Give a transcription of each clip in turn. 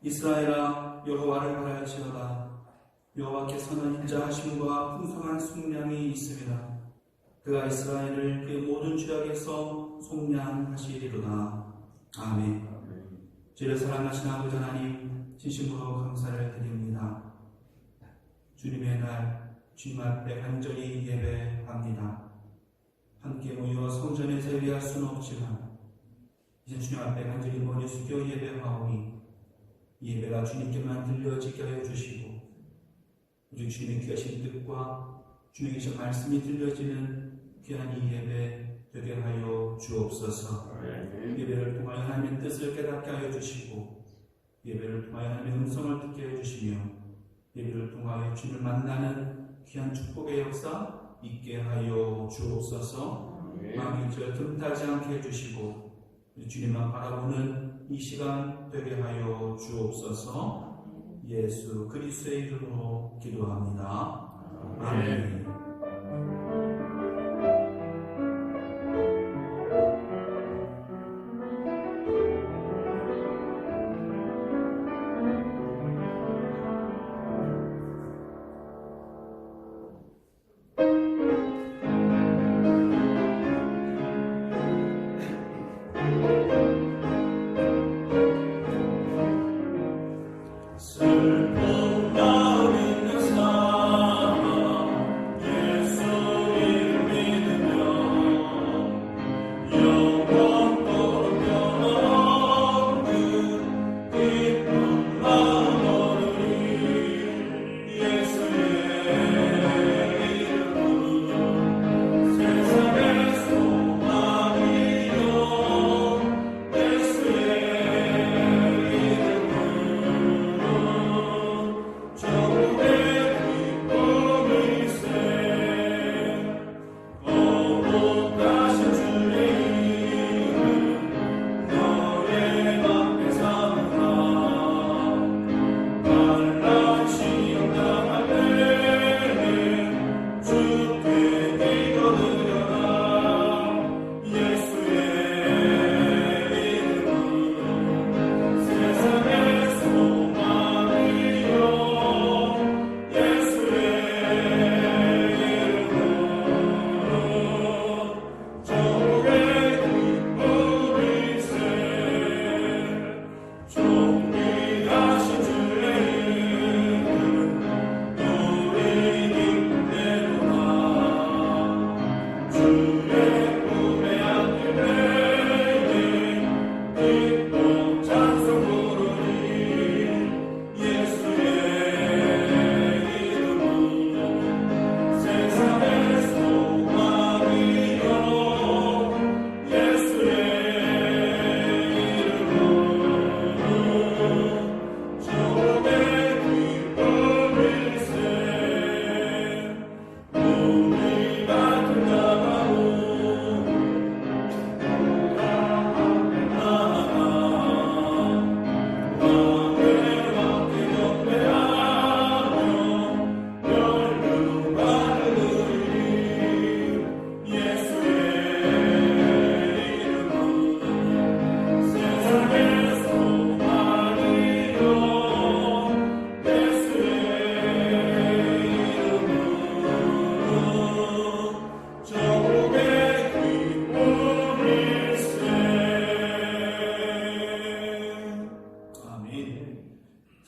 이스라엘아 여호와를 바라지어다. 여호와께서는 인자하심과 풍성한 속량이 있음이라. 그가 이스라엘을 그의 모든 죄악에서 속량하시리로다. 아멘. 주를 사랑하신 아버지 하나님, 진심으로 감사를 드립니다. 주님의 날 주님 앞에 간절히 예배합니다. 함께 모여 성전에서 예배할 수는 없지만 이제 주님 앞에 간절히 머리 숙여 예배하오니 예배가 주님께만 들려지게 하여 주시고 우리 주님의 귀하신 뜻과 주님의 귀하신 말씀이 들려지는 귀한 이 예배 되게 하여 주옵소서. 예배를 통하여 하나님의 뜻을 깨닫게 하여 주시고 예배를 통하여 하나님의 음성을 듣게 하여 주시며 예배를 통하여 주님을 만나는 귀한 축복의 역사 있게 하여 주옵소서. 마음이 저 틈타지 않게 해주시고 주님만 바라보는 이 시간 되게 하여 주옵소서. 예수 그리스도의 이름으로 기도합니다. 아멘.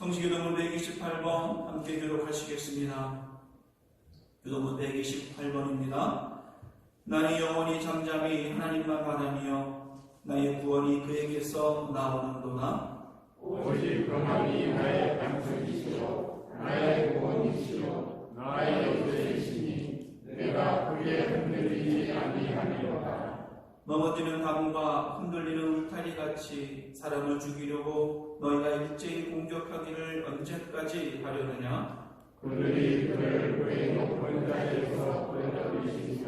성시교동문 128번 함께 교독하시겠습니다. 교동문 128번입니다. 나는 영원히 잠잠히 하나님만 바라며 나의 구원이 그에게서 나오는도다. 오직 그만이 나의 방석이시요 나의 구원이시요 나의 요새이시니 내가 그에 흔들리지 아니하리로다. 넘어지는 담과 흔들리는 울타리같이 사람을 죽이려고 너희가 일제히 공격하기를 언제까지 하려느냐? 그들이 그를 그의 높은 자리에서 끌어들이시며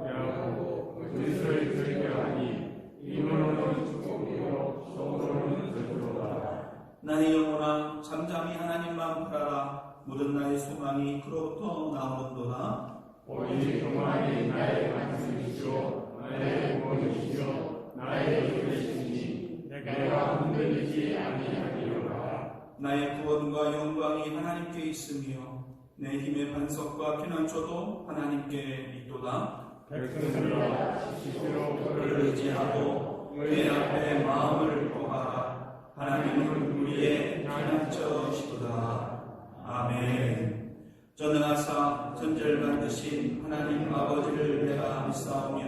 야고 뜻을 들려 하니 이문으로는 축복이요 속으로는 저주로다. 나의 영혼아 잠잠히 하나님만 바라라. 모든 나의 소망이 그로부터 나오는도다. 오직 그만이 나의 반석이시오 나의 구원이시오 나의 요새이시니 내가 흔들리지 아니하리로다. 나의 구원과 영광이 하나님께 있으며 내 힘의 반석과 피난처도 하나님께 있도다. 백성들아 스스로 그를 의지하고 그의 앞에 마음을 고하라. 하나님은 우리의 피난처시도다. 아멘. 전능하사 전절만드신 하나님 아버지를 내가 믿사오며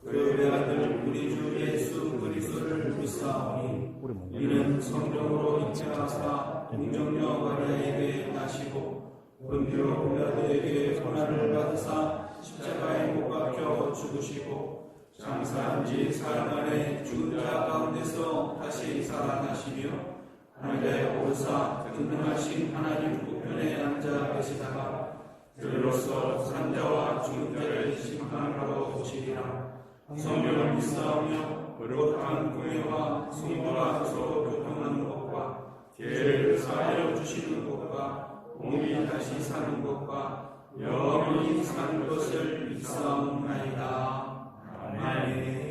그 외아들 우리 주 예수 그리스도를 믿사오니 이는 성령으로 잉태하사 공정녀 마리아에게 나시고 본디오 빌라도에게 고난을 받으사 십자가에 못 박혀 죽으시고 장사한 지 사흘 만에 죽은 자 가운데서 다시 살아나시며 하늘에 오르사 전능하신 하나님 우편에 앉아 계시다가 들로서 산자와 죽은 자를 심판하러 오시리라. 성령을 믿사오며 거룩한 공예와 성도가 서로 교통하는 것과 죄를 사하여 주시는 것과 몸이 다시 사는 것과 영원히 사는 것을 믿사옵나이다. 아멘.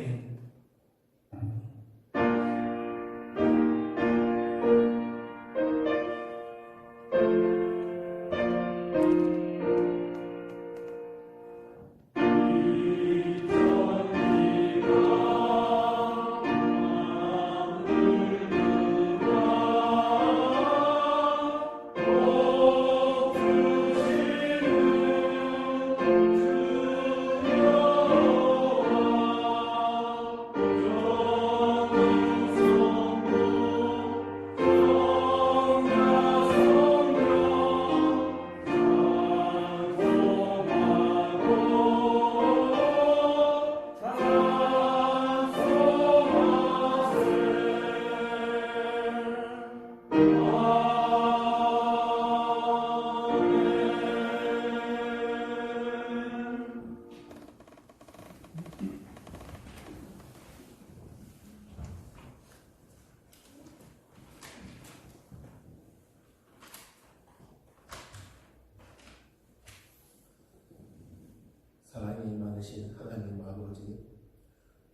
사랑이 많으신 하나님 아버지,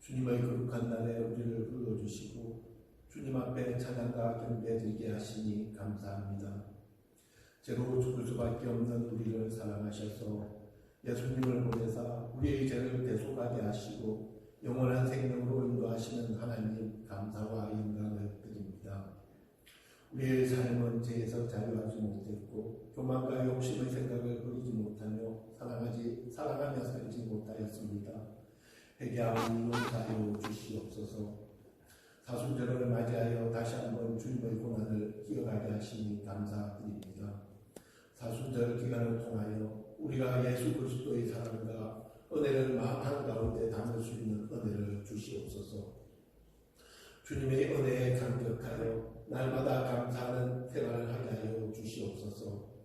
주님의 거룩한 날에 우리를 불러주시고 주님 앞에 찬양과 경배드리게 하시니 감사합니다. 죄로 죽을 수밖에 없는 우리를 사랑하셔서 예수님을 보내사 우리의 죄를 대속하게 하시고 영원한 생명으로 인도하시는 하나님 감사와 영광을 드립니다. 우리의 삶은 죄에서 자유하지 못했고 교만과 욕심의 생각을 버리지 못하며 사랑하며 살지 못하였습니다. 회개하고 용서하여 주시옵소서. 사순절을 맞이하여 다시 한번 주님의 고난을 기억하게 하시니 감사드립니다. 사순절 기간을 통하여 우리가 예수 그리스도의 사랑과 은혜를 마음 한가운데 담을 수 있는 은혜를 주시옵소서. 주님의 은혜에 감격하여 날마다 감사하는 생활을 하게 하여 주시옵소서.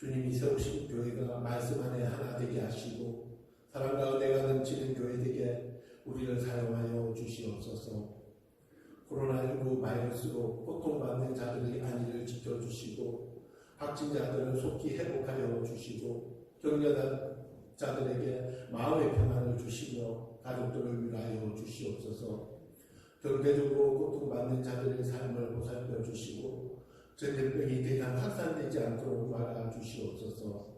주님이 세우신 교회가 말씀 안에 하나 되게 하시고 사랑과 은혜가 넘치는 교회 되게 우리를 사용하여 주시옵소서. 코로나19 바이러스로 고통받는 자들의 안위를 지켜주시고 확진자들을 속히 회복하여 주시고 격려한 자들에게 마음의 평안을 주시며 가족들을 위하여 주시옵소서. 경제적으로 고통받는 자들의 삶을 보살펴 주시고 전염병이 더 이상 확산되지 않도록 막아주시옵소서.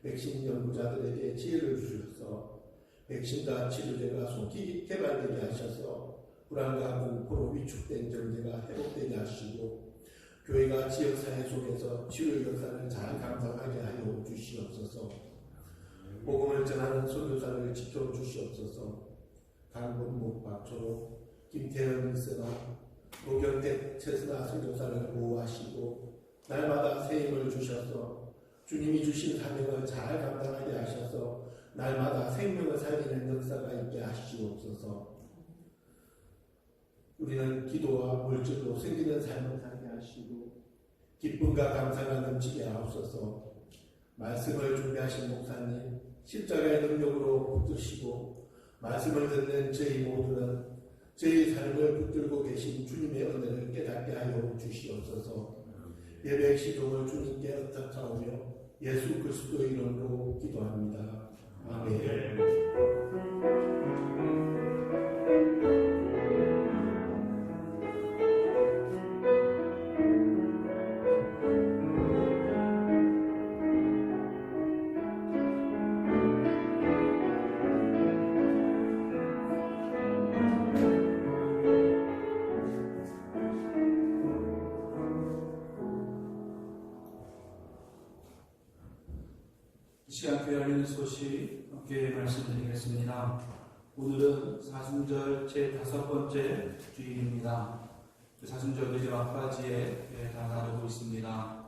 백신 연구자들에게 지혜를 주셔서 백신과 치료제가 속히 개발되게 하셔서 불안과 공포로 위축된 경제가 회복되게 하시고 교회가 지역사회 속에서 치료 역사를 잘 감당하게 하여 주시옵소서. 복음을 전하는 선교사를 지켜주시옵소서. 강본목 박초로 김태현 일세나 노경택 최선아 선교사를 보호하시고 날마다 새 힘을 주셔서 주님이 주신 사명을 잘 감당하게 하셔서 날마다 생명을 살리는 역사가 있게 하시옵소서. 우리는 기도와 물질로 생기는 삶을 살게 하시고 기쁨과 감사가 넘치게 하옵소서. 말씀을 준비하신 목사님 십자가의 능력으로 붙드시고 말씀을 듣는 저희 모두는 저희 삶을 붙들고 계신 주님의 은혜를 깨닫게 하여 주시옵소서. 예배 시종을 주님께 의탁하오며 예수 그리스도의 이름으로 기도합니다. 아멘. 소식 함께 말씀드리겠습니다. 오늘은 사순절 제5번째 주일입니다. 사순절도 이제 막바지에 다가오고 있습니다.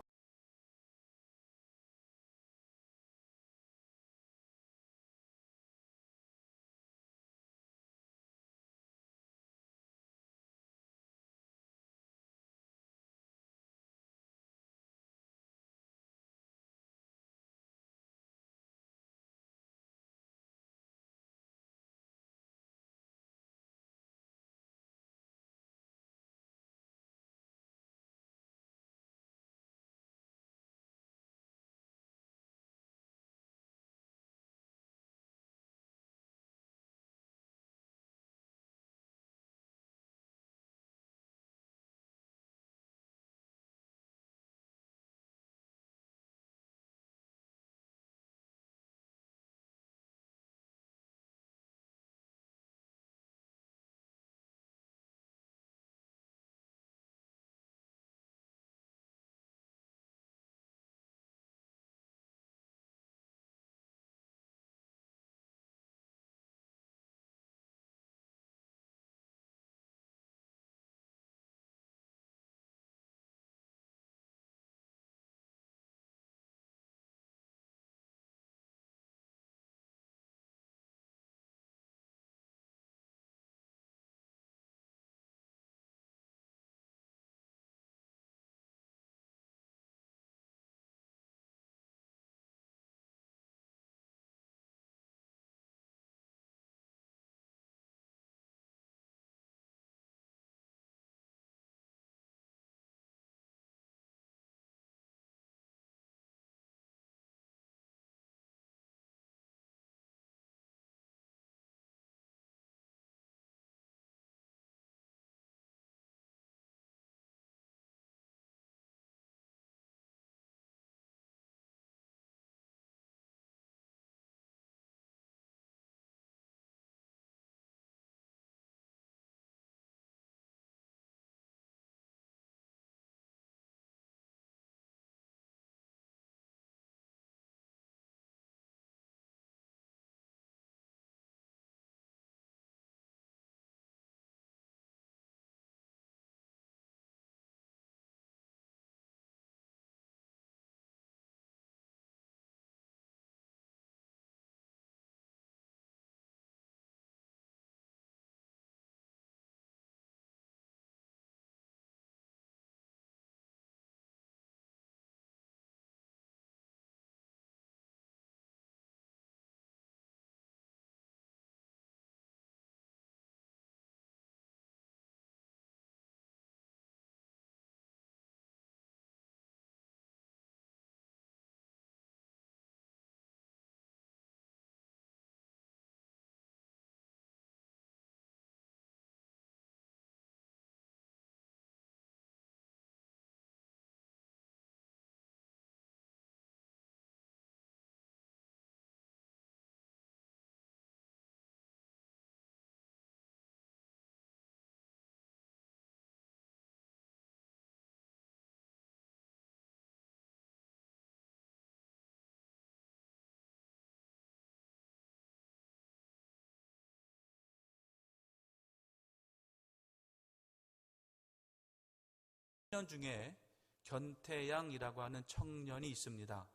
청년 중에 견태양이라고 하는 청년이 있습니다.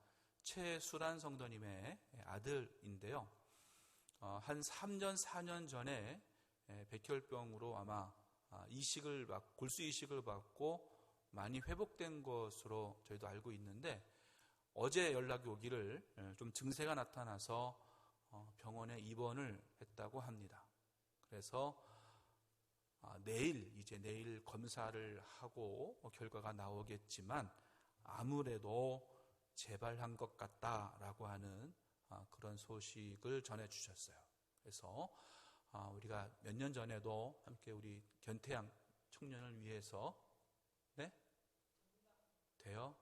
최수란 성도님의 아들인데요. 한 3년, 4년 전에 백혈병으로 아마 골수 이식을 받고 많이 회복된 것으로 저희도 알고 있는데, 어제 연락이 오기를 좀 증세가 나타나서 병원에 입원을 했다고 합니다. 그래서 내일 검사를 하고 결과가 나오겠지만 아무래도 재발한 것 같다라고 하는 그런 소식을 전해주셨어요. 그래서 우리가 몇 년 전에도 함께 우리 견태양 청년을 위해서 돼요?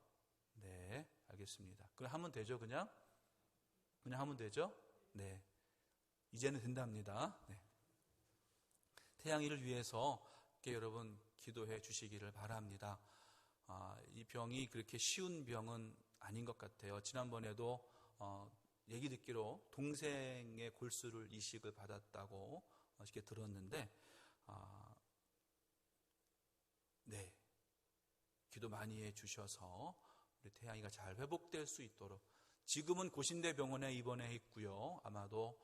네, 알겠습니다. 그럼 하면 되죠, 그냥 하면 되죠? 네, 이제는 된답니다. 네. 태양이를 위해서 여러분 기도해 주시기를 바랍니다. 이 병이 그렇게 쉬운 병은 아닌 것 같아요. 지난번에도 얘기 듣기로 동생의 골수를 이식을 받았다고 이렇게 들었는데, 네, 기도 많이 해주셔서 우리 태양이가 잘 회복될 수 있도록, 지금은 고신대 병원에 입원해 있고요. 아마도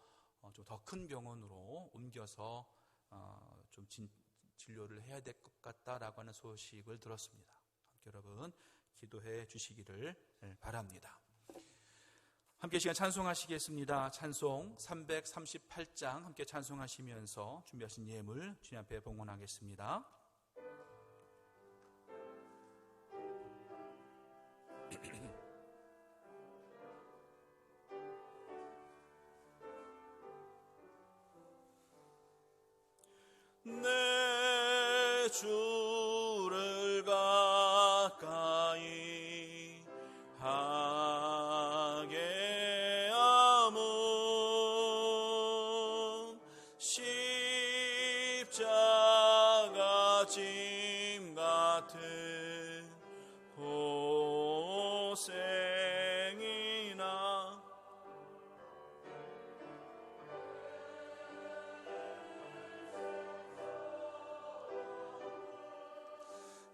좀 더 큰 병원으로 옮겨서 좀 진료를 해야 될 것 같다라고 하는 소식을 들었습니다. 여러분 기도해 주시기를 바랍니다. 함께 시간 찬송하시겠습니다. 찬송 338장 함께 찬송하시면서 준비하신 예물 주님 앞에 봉헌하겠습니다. 내 주를 가까이 하게 함은 십자가 짐 같은 고생이나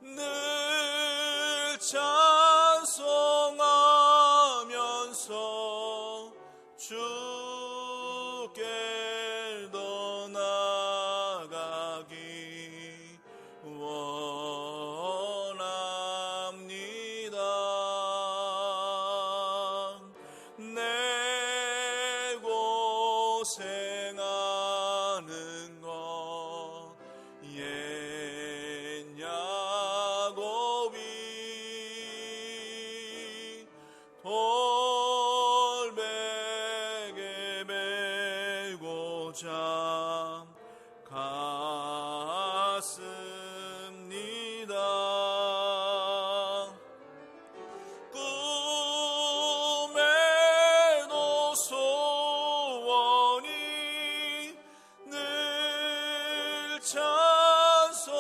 늘 찬송하면서 주께 더 나아가기 원합니다. 내 고생하는 것 돌베개 메고자 갔습니다. 꿈에도 소원이 늘 찬송하면서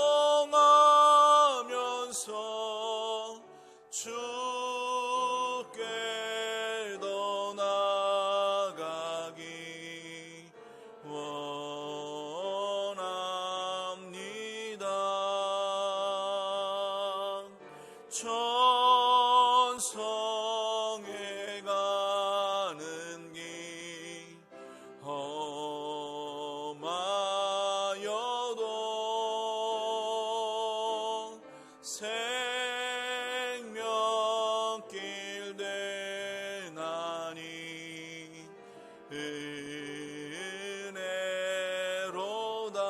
주께 더 나아가기 원합니다. 천성에 가는 길 험하여도 생명길 되나니 은혜로다.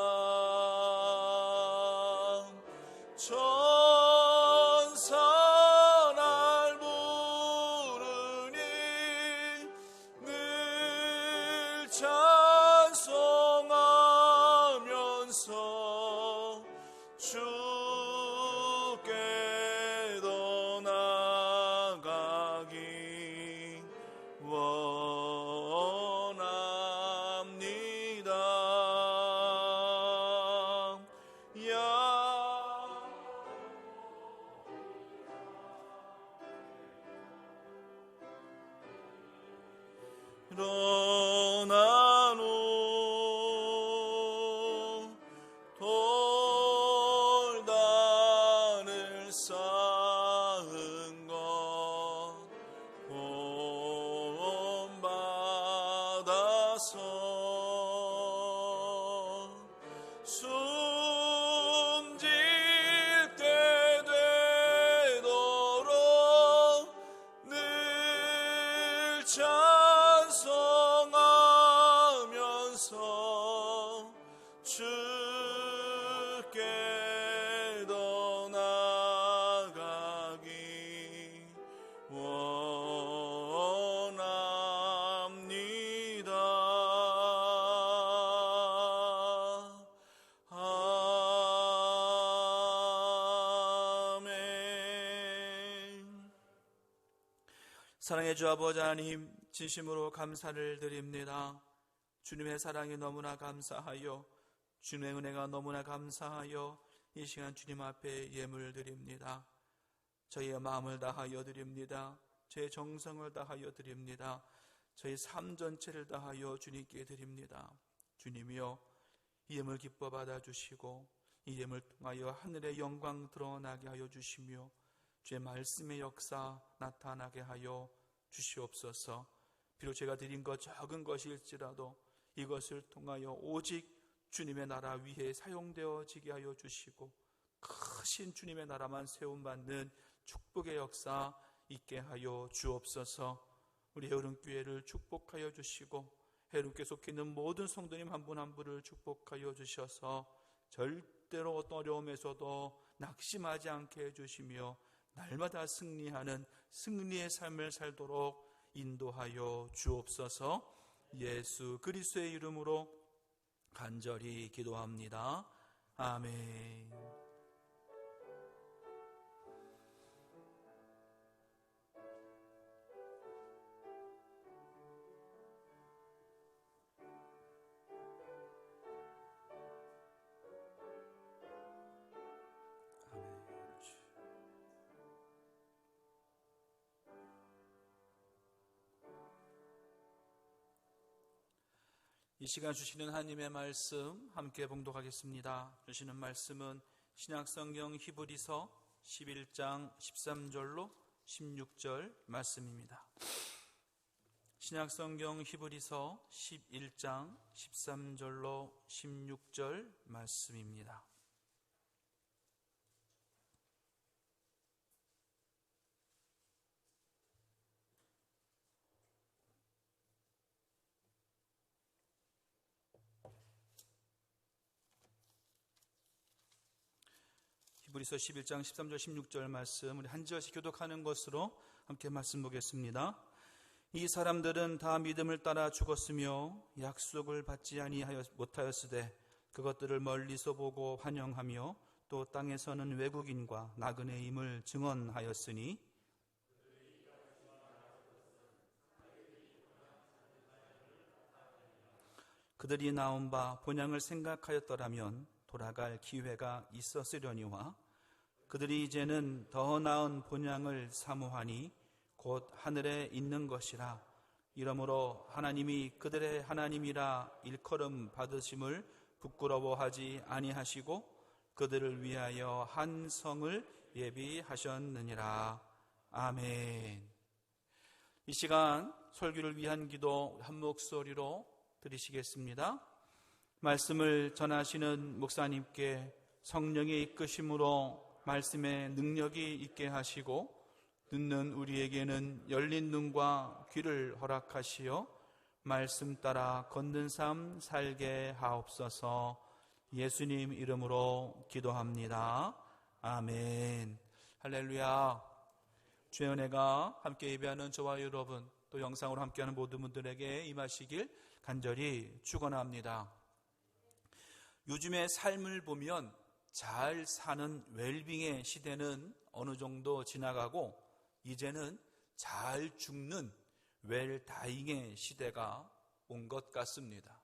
천사 날 부르니 늘 찬송하면서 주께 더 나아가기 원합니다. 일어난 후 돌단을 쌓은 것 본받아서 숨질 때 되도록 늘 찬송하면서 주께 더 나아가기 원합니다. 아멘. 사랑의 주 아버지 하나님, 진심으로 감사를 드립니다. 주님의 사랑이 너무나 감사하여, 주님의 은혜가 너무나 감사하여 이 시간 주님 앞에 예물 드립니다. 저희의 마음을 다하여 드립니다. 제 정성을 다하여 드립니다. 저희 삶 전체를 다하여 주님께 드립니다. 주님이여, 이 예물 기뻐 받아주시고 이 예물 통하여 하늘의 영광 드러나게 하여 주시며 주의 말씀의 역사 나타나게 하여 주시옵소서. 비록 제가 드린 것 적은 것일지라도 이것을 통하여 오직 주님의 나라 위에 사용되어지게 하여 주시고 크신 주님의 나라만 세움받는 축복의 역사 있게 하여 주옵소서. 우리 해오름교회를 축복하여 주시고 해오름교회 속해 있는 모든 성도님 한 분 한 분을 축복하여 주셔서 절대로 어떤 어려움에서도 낙심하지 않게 해주시며 날마다 승리하는 승리의 삶을 살도록 인도하여 주옵소서. 예수 그리스도의 이름으로 간절히 기도합니다. 아멘. 이 시간 주시는 하나님의 말씀 함께 봉독하겠습니다. 주시는 말씀은 신약성경 히브리서 11장 13절로 16절 말씀입니다. 신약성경 히브리서 11장 13절로 16절 말씀입니다. 히브리서 11장 13절 16절 말씀 우리 한 절씩 교독하는 것으로 함께 말씀 보겠습니다. 이 사람들은 다 믿음을 따라 죽었으며 약속을 받지 못하였으되 그것들을 멀리서 보고 환영하며 또 땅에서는 외국인과 나그네임을 증언하였으니 그들이 나온 바 본향을 생각하였더라면 돌아갈 기회가 있었으려니와 그들이 이제는 더 나은 본향을 사모하니 곧 하늘에 있는 것이라. 이러므로 하나님이 그들의 하나님이라 일컬음 받으심을 부끄러워하지 아니하시고 그들을 위하여 한 성을 예비하셨느니라. 아멘. 이 시간 설교를 위한 기도 한 목소리로 드리시겠습니다. 말씀을 전하시는 목사님께 성령의 이끄심으로 말씀의 능력이 있게 하시고 듣는 우리에게는 열린 눈과 귀를 허락하시어 말씀 따라 걷는 삶 살게 하옵소서. 예수님 이름으로 기도합니다. 아멘. 할렐루야. 주의 은혜가 함께 예배하는 저와 여러분 또 영상으로 함께하는 모든 분들에게 임하시길 간절히 축원합니다. 요즘의 삶을 보면 잘 사는 웰빙의 시대는 어느 정도 지나가고 이제는 잘 죽는 웰다잉의 시대가 온 것 같습니다.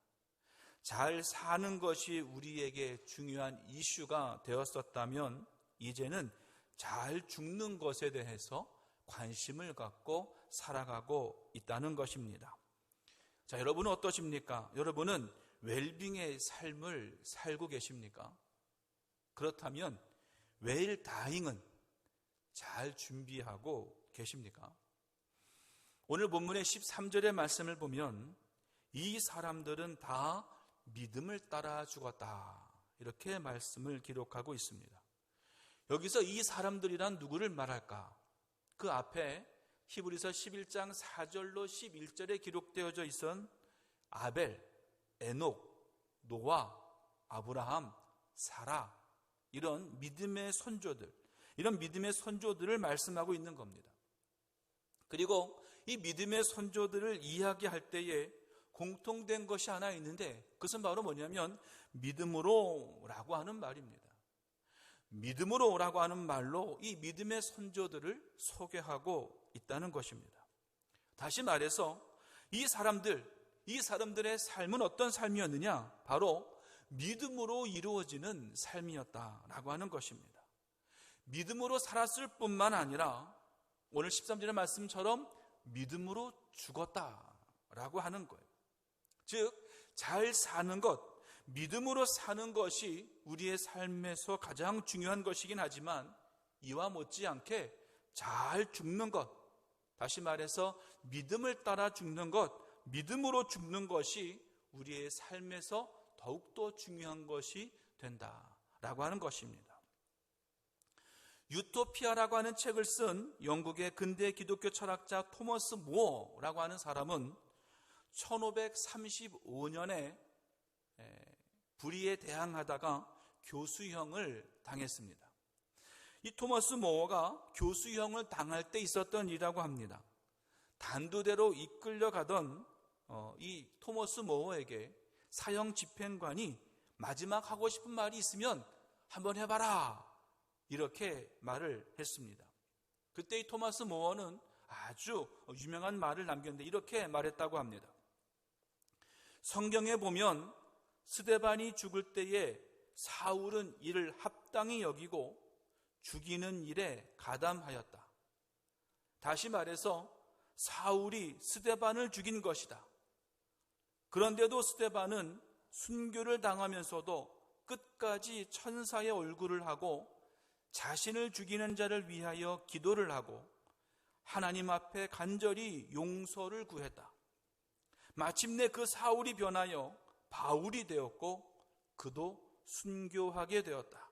잘 사는 것이 우리에게 중요한 이슈가 되었었다면 이제는 잘 죽는 것에 대해서 관심을 갖고 살아가고 있다는 것입니다. 자, 여러분은 어떠십니까? 여러분은 웰빙의 삶을 살고 계십니까? 그렇다면 웰다잉은 잘 준비하고 계십니까? 오늘 본문의 13절의 말씀을 보면 이 사람들은 다 믿음을 따라 죽었다 이렇게 말씀을 기록하고 있습니다. 여기서 이 사람들이란 누구를 말할까? 그 앞에 히브리서 11장 4절로 11절에 기록되어져 있던 아벨, 에녹, 노아, 아브라함, 사라 이런 믿음의 선조들, 이런 믿음의 선조들을 말씀하고 있는 겁니다. 그리고 이 믿음의 선조들을 이야기할 때에 공통된 것이 하나 있는데 그것은 바로 뭐냐면 믿음으로라고 하는 말입니다. 믿음으로라고 하는 말로 이 믿음의 선조들을 소개하고 있다는 것입니다. 다시 말해서 이 사람들의 삶은 어떤 삶이었느냐? 바로 믿음으로 이루어지는 삶이었다라고 하는 것입니다. 믿음으로 살았을 뿐만 아니라 오늘 13절의 말씀처럼 믿음으로 죽었다라고 라고 하는 거예요. 즉, 잘 사는 것, 믿음으로 사는 것이 우리의 삶에서 가장 중요한 것이긴 하지만 이와 못지않게 잘 죽는 것, 다시 말해서 믿음을 따라 죽는 것, 믿음으로 죽는 것이 우리의 삶에서 더욱더 중요한 것이 된다라고 하는 것입니다. 유토피아라고 하는 책을 쓴 영국의 근대 기독교 철학자 토머스 모어라고 하는 사람은 1535년에 불의에 대항하다가 교수형을 당했습니다. 이 토머스 모어가 교수형을 당할 때 있었던 일이라고 합니다. 단두대로 이끌려가던 이 토머스 모어에게 사형 집행관이 마지막 하고 싶은 말이 있으면 한번 해봐라, 이렇게 말을 했습니다. 그때 이 토마스 모어는 아주 유명한 말을 남겼는데 이렇게 말했다고 합니다. 성경에 보면 스데반이 죽을 때에 사울은 이를 합당히 여기고 죽이는 일에 가담하였다. 다시 말해서 사울이 스데반을 죽인 것이다. 그런데도 스데반은 순교를 당하면서도 끝까지 천사의 얼굴을 하고 자신을 죽이는 자를 위하여 기도를 하고 하나님 앞에 간절히 용서를 구했다. 마침내 그 사울이 변하여 바울이 되었고 그도 순교하게 되었다.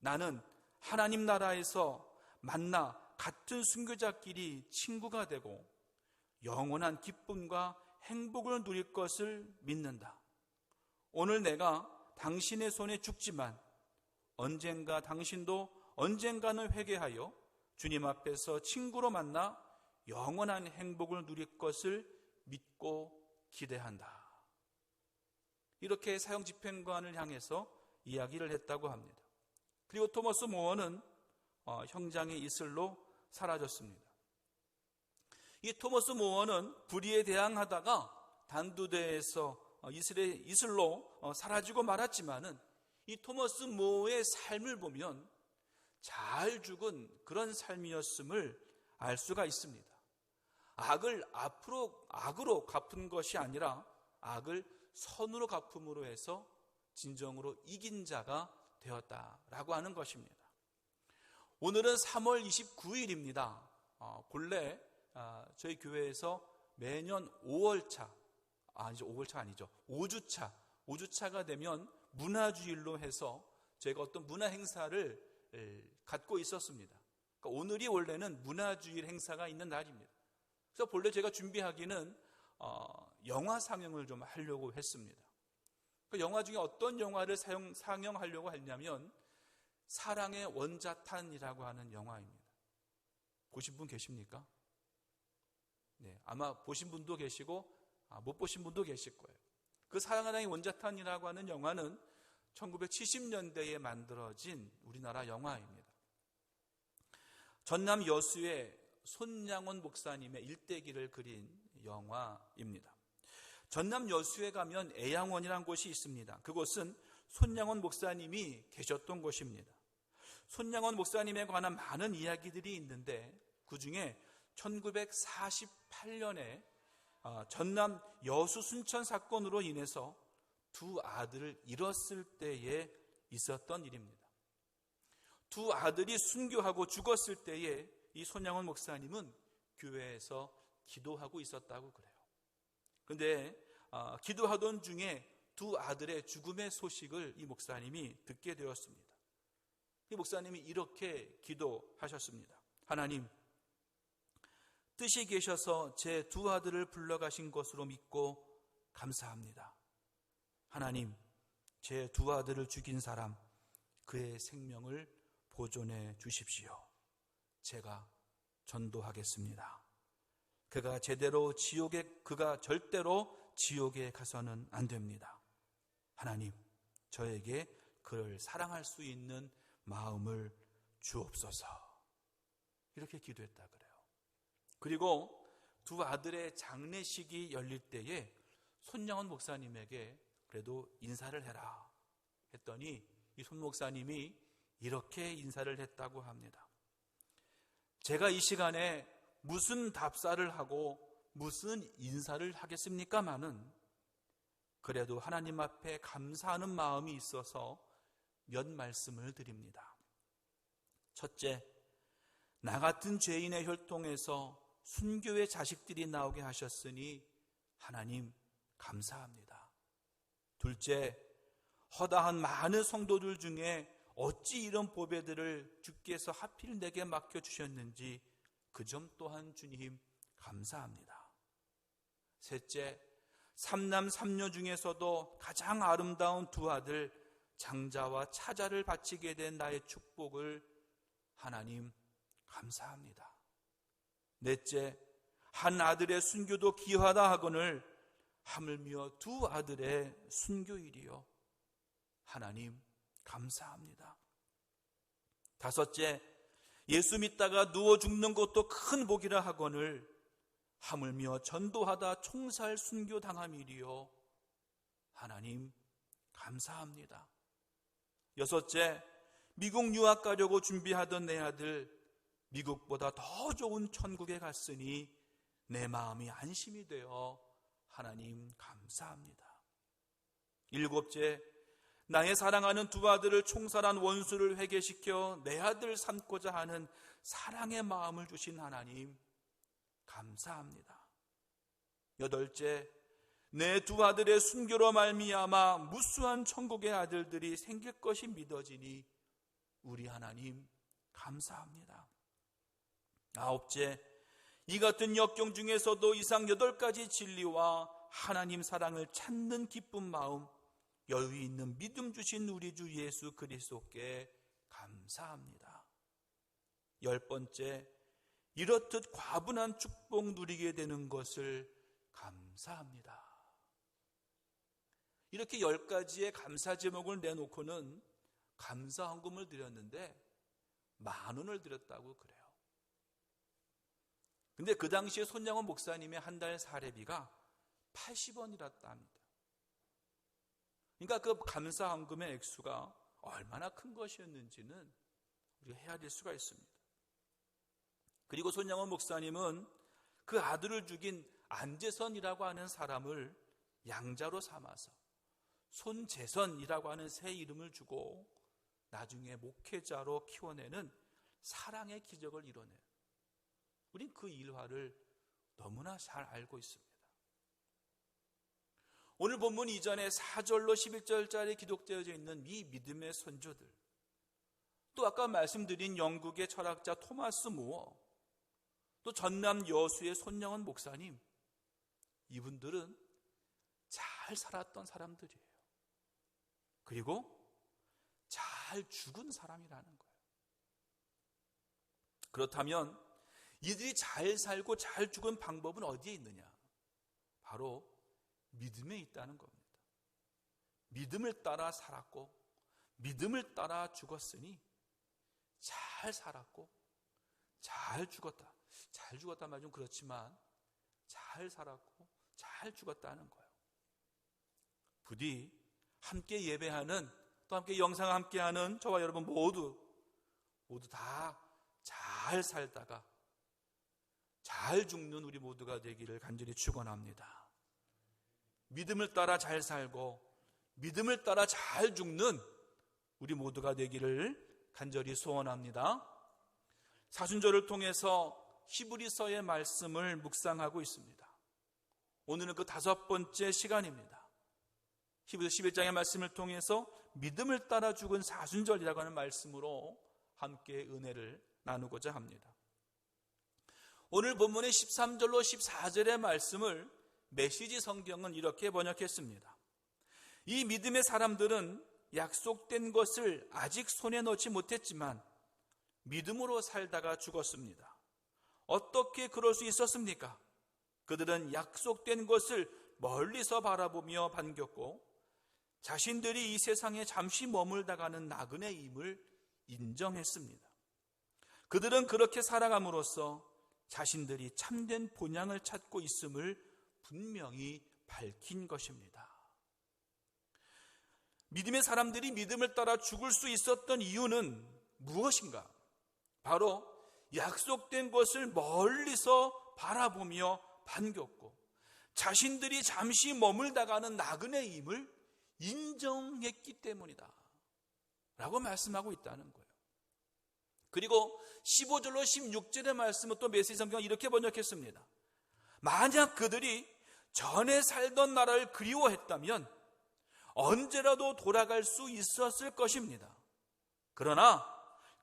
나는 하나님 나라에서 만나 같은 순교자끼리 친구가 되고 영원한 기쁨과 행복을 누릴 것을 믿는다. 오늘 내가 당신의 손에 죽지만 언젠가 당신도 언젠가는 회개하여 주님 앞에서 친구로 만나 영원한 행복을 누릴 것을 믿고 기대한다. 이렇게 사형 집행관을 향해서 이야기를 했다고 합니다. 그리고 토머스 모어는 형장의 이슬로 사라졌습니다. 이 토머스 모어는 불의에 대항하다가 단두대에서 이슬로 사라지고 말았지만은 이 토머스 모어의 삶을 보면 잘 죽은 그런 삶이었음을 알 수가 있습니다. 악을 악으로 갚은 것이 아니라 악을 선으로 갚음으로 해서 진정으로 이긴 자가 되었다라고 하는 것입니다. 오늘은 3월 29일입니다. 본래 저희 교회에서 매년 5주차가 되면 문화주일로 해서 저희가 어떤 문화 행사를 갖고 있었습니다. 그러니까 오늘이 원래는 문화주일 행사가 있는 날입니다. 그래서 본래 제가 준비하기는 영화 상영을 좀 하려고 했습니다. 그 영화 중에 어떤 영화를 상영하려고 했냐면 사랑의 원자탄이라고 하는 영화입니다. 보신 분 계십니까? 네, 아마 보신 분도 계시고 못 보신 분도 계실 거예요. 그 사랑의 원자탄이라고 하는 영화는 1970년대에 만들어진 우리나라 영화입니다. 전남 여수의 손양원 목사님의 일대기를 그린 영화입니다. 전남 여수에 가면 애양원이라는 곳이 있습니다. 그곳은 손양원 목사님이 계셨던 곳입니다. 손양원 목사님에 관한 많은 이야기들이 있는데 그 중에 1948년에 전남 여수 순천 사건으로 인해서 두 아들을 잃었을 때에 있었던 일입니다. 두 아들이 순교하고 죽었을 때에 이 손양원 목사님은 교회에서 기도하고 있었다고 그래요. 그런데 기도하던 중에 두 아들의 죽음의 소식을 이 목사님이 듣게 되었습니다. 이 목사님이 이렇게 기도하셨습니다. 하나님, 뜻이 계셔서 제 두 아들을 불러가신 것으로 믿고 감사합니다. 하나님, 제 두 아들을 죽인 사람, 그의 생명을 보존해 주십시오. 제가 전도하겠습니다. 그가 절대로 지옥에 가서는 안 됩니다. 하나님, 저에게 그를 사랑할 수 있는 마음을 주옵소서. 이렇게 기도했다 그래요. 그리고 두 아들의 장례식이 열릴 때에 손양원 목사님에게 그래도 인사를 해라 했더니 이 손 목사님이 이렇게 인사를 했다고 합니다. 제가 이 시간에 무슨 답사를 하고 무슨 인사를 하겠습니까마는 그래도 하나님 앞에 감사하는 마음이 있어서 몇 말씀을 드립니다. 첫째, 나 같은 죄인의 혈통에서 순교의 자식들이 나오게 하셨으니 하나님 감사합니다. 둘째, 허다한 많은 성도들 중에 어찌 이런 보배들을 주께서 하필 내게 맡겨주셨는지 그 점 또한 주님 감사합니다. 셋째, 삼남 삼녀 중에서도 가장 아름다운 두 아들 장자와 차자를 바치게 된 나의 축복을 하나님 감사합니다. 넷째, 한 아들의 순교도 귀하다 하거늘 하물며 두 아들의 순교일이요 하나님 감사합니다. 다섯째, 예수 믿다가 누워 죽는 것도 큰 복이라 하거늘 하물며 전도하다 총살 순교 당함이리요 하나님 감사합니다. 여섯째, 미국 유학 가려고 준비하던 내 아들 미국보다 더 좋은 천국에 갔으니 내 마음이 안심이 되어 하나님 감사합니다. 일곱째, 나의 사랑하는 두 아들을 총살한 원수를 회개시켜 내 아들 삼고자 하는 사랑의 마음을 주신 하나님 감사합니다. 여덟째, 내 두 아들의 순교로 말미암아 무수한 천국의 아들들이 생길 것이 믿어지니 우리 하나님 감사합니다. 아홉째, 이 같은 역경 중에서도 이상 8가지 진리와 하나님 사랑을 찾는 기쁜 마음, 여유 있는 믿음 주신 우리 주 예수 그리스도께 감사합니다. 10번째, 이렇듯 과분한 축복 누리게 되는 것을 감사합니다. 이렇게 10가지의 감사 제목을 내놓고는 감사헌금을 드렸는데 10,000원을 드렸다고 그래요. 근데 그 당시에 손양원 목사님의 한 달 사례비가 80원이랐다 합니다. 그러니까 그 감사헌금의 액수가 얼마나 큰 것이었는지는 우리가 헤아릴 수가 있습니다. 그리고 손양원 목사님은 그 아들을 죽인 안재선이라고 하는 사람을 양자로 삼아서 손재선이라고 하는 새 이름을 주고 나중에 목회자로 키워내는 사랑의 기적을 이뤄내요. 우린 그 일화를 너무나 잘 알고 있습니다. 오늘 본문 이전에 4절로 11절짜리 기록되어져 있는 이 믿음의 선조들, 또 아까 말씀드린 영국의 철학자 토마스 무어, 또 전남 여수의 손영원 목사님, 이분들은 잘 살았던 사람들이에요. 그리고 잘 죽은 사람이라는 거예요. 그렇다면 이들이 잘 살고 잘 죽은 방법은 어디에 있느냐? 바로 믿음에 있다는 겁니다. 믿음을 따라 살았고 믿음을 따라 죽었으니 잘 살았고 잘 죽었다. 잘 죽었단 말 좀 그렇지만 잘 살았고 잘 죽었다는 거예요. 부디 함께 예배하는, 또 함께 영상 함께하는 저와 여러분 모두 다 잘 살다가 잘 죽는 우리 모두가 되기를 간절히 축원합니다. 믿음을 따라 잘 살고 믿음을 따라 잘 죽는 우리 모두가 되기를 간절히 소원합니다. 사순절을 통해서 히브리서의 말씀을 묵상하고 있습니다. 오늘은 그 5번째 시간입니다. 히브리서 11장의 말씀을 통해서 믿음을 따라 죽은 사순절이라고 하는 말씀으로 함께 은혜를 나누고자 합니다. 오늘 본문의 13절로 14절의 말씀을 메시지 성경은 이렇게 번역했습니다. 이 믿음의 사람들은 약속된 것을 아직 손에 넣지 못했지만 믿음으로 살다가 죽었습니다. 어떻게 그럴 수 있었습니까? 그들은 약속된 것을 멀리서 바라보며 반겼고 자신들이 이 세상에 잠시 머물다가는 나그네임을 인정했습니다. 그들은 그렇게 살아감으로써 자신들이 참된 본향을 찾고 있음을 분명히 밝힌 것입니다. 믿음의 사람들이 믿음을 따라 죽을 수 있었던 이유는 무엇인가? 바로 약속된 것을 멀리서 바라보며 반겼고 자신들이 잠시 머물다가는 나그네의 힘을 인정했기 때문이다 라고 말씀하고 있다는 거예요. 그리고 15절로 16절의 말씀은 또 메시지 성경은 이렇게 번역했습니다. 만약 그들이 전에 살던 나라를 그리워했다면 언제라도 돌아갈 수 있었을 것입니다. 그러나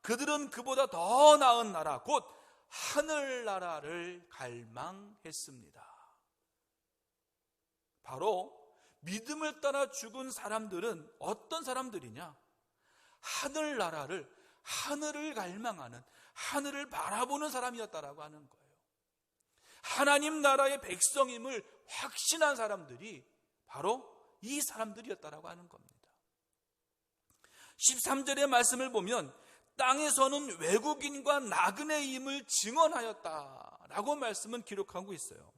그들은 그보다 더 나은 나라, 곧 하늘나라를 갈망했습니다. 바로 믿음을 따라 죽은 사람들은 어떤 사람들이냐? 하늘나라를, 하늘을 갈망하는, 하늘을 바라보는 사람이었다라고 하는 거예요. 하나님 나라의 백성임을 확신한 사람들이 바로 이 사람들이었다라고 하는 겁니다. 13절의 말씀을 보면 땅에서는 외국인과 나그네임을 증언하였다라고 말씀은 기록하고 있어요.